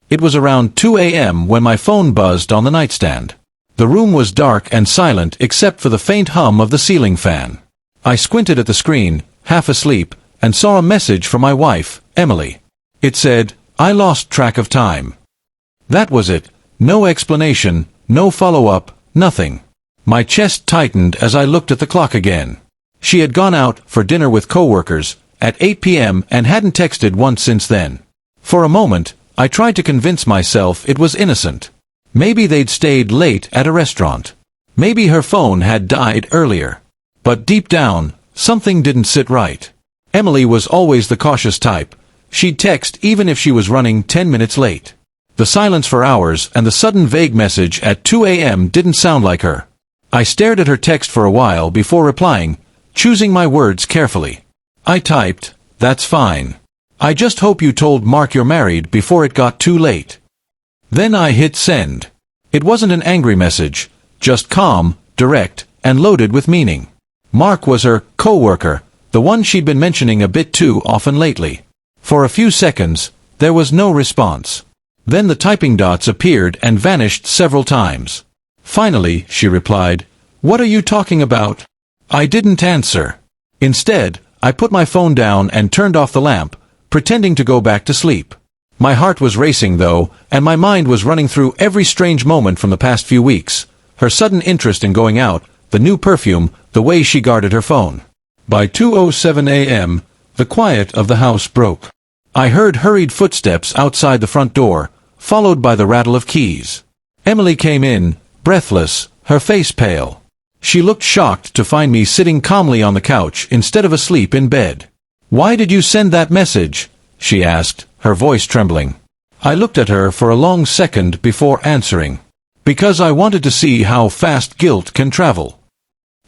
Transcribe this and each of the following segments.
It was around 2 a.m. when my phone buzzed on the nightstand. The room was dark and silent except for the faint hum of the ceiling fan. I squinted at the screen, half asleep, and saw a message from my wife, Emily. It said, "I lost track of time." That was it. No explanation, no follow-up, nothing. My chest tightened as I looked at the clock again. She had gone out for dinner with coworkers at 8 p.m. and hadn't texted once since then. For a moment, I tried to convince myself it was innocent. Maybe they'd stayed late at a restaurant. Maybe her phone had died earlier. But deep down, something didn't sit right. Emily was always the cautious type. She'd text even if she was running 10 minutes late. The silence for hours and the sudden vague message at 2 a.m. didn't sound like her. I stared at her text for a while before replying, choosing my words carefully. I typed, "That's fine. I just hope you told Mark you're married before it got too late." Then I hit send. It wasn't an angry message, just calm, direct, and loaded with meaning. Mark was her co-worker, the one she'd been mentioning a bit too often lately. For a few seconds, there was no response. Then the typing dots appeared and vanished several times. Finally, she replied, "What are you talking about?" I didn't answer. Instead, I put my phone down and turned off the lamp, pretending to go back to sleep. My heart was racing, though, and my mind was running through every strange moment from the past few weeks. Her sudden interest in going out, the new perfume, the way she guarded her phone. By 2:07 a.m., the quiet of the house broke. I heard hurried footsteps outside the front door, followed by the rattle of keys. Emily came in, breathless, her face pale. She looked shocked to find me sitting calmly on the couch instead of asleep in bed. "Why did you send that message?" she asked, her voice trembling. I looked at her for a long second before answering. "Because I wanted to see how fast guilt can travel."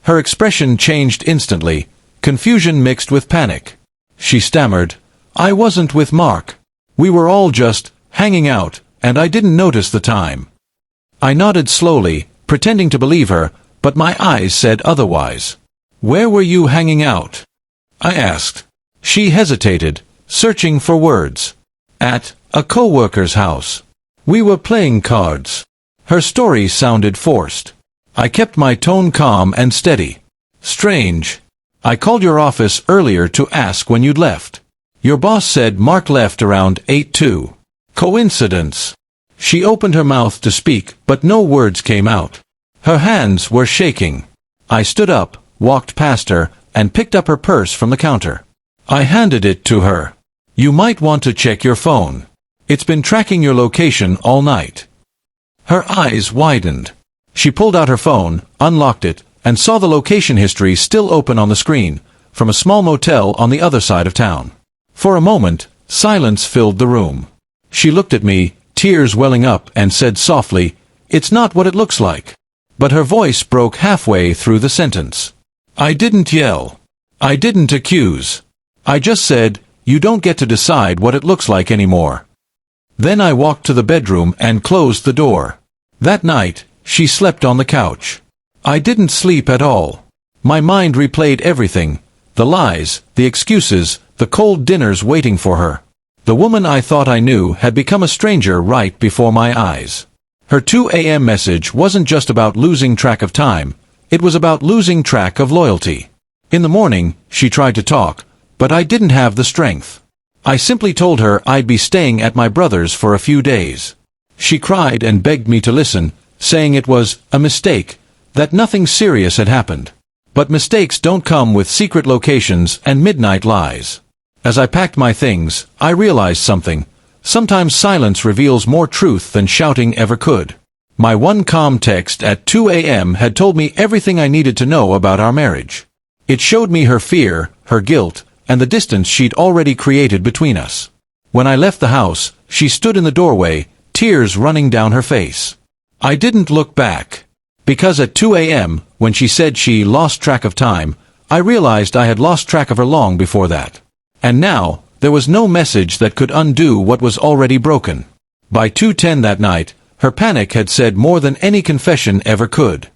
Her expression changed instantly, confusion mixed with panic. She stammered, "I wasn't with Mark. We were all just hanging out, and I didn't notice the time." I nodded slowly, pretending to believe her, but my eyes said otherwise. "Where were you hanging out?" I asked. She hesitated, searching for words. "At a co-worker's house. We were playing cards." Her story sounded forced. I kept my tone calm and steady. "Strange. I called your office earlier to ask when you'd left. Your boss said Mark left around 8:02. Coincidence?" She opened her mouth to speak, but no words came out. Her hands were shaking. I stood up, walked past her, and picked up her purse from the counter. I handed it to her. "You might want to check your phone. It's been tracking your location all night." Her eyes widened. She pulled out her phone, unlocked it, and saw the location history still open on the screen, from a small motel on the other side of town. For a moment, silence filled the room. She looked at me, tears welling up, and said softly, "It's not what it looks like." But her voice broke halfway through the sentence. I didn't yell. I didn't accuse. I just said, "You don't get to decide what it looks like anymore." Then I walked to the bedroom and closed the door. That night, she slept on the couch. I didn't sleep at all. My mind replayed everything, the lies, the excuses, the cold dinners waiting for her. The woman I thought I knew had become a stranger right before my eyes. Her 2 a.m. message wasn't just about losing track of time, it was about losing track of loyalty. In the morning, she tried to talk, but I didn't have the strength. I simply told her I'd be staying at my brother's for a few days. She cried and begged me to listen, saying it was a mistake, that nothing serious had happened. But mistakes don't come with secret locations and midnight lies. As I packed my things, I realized something. Sometimes silence reveals more truth than shouting ever could. My one calm text at 2 a.m. had told me everything I needed to know about our marriage. It showed me her fear, her guilt, and the distance she'd already created between us. When I left the house, she stood in the doorway, tears running down her face. I didn't look back. Because at 2 a.m., when she said she lost track of time, I realized I had lost track of her long before that. And now, there was no message that could undo what was already broken. By 2:10 that night, her panic had said more than any confession ever could.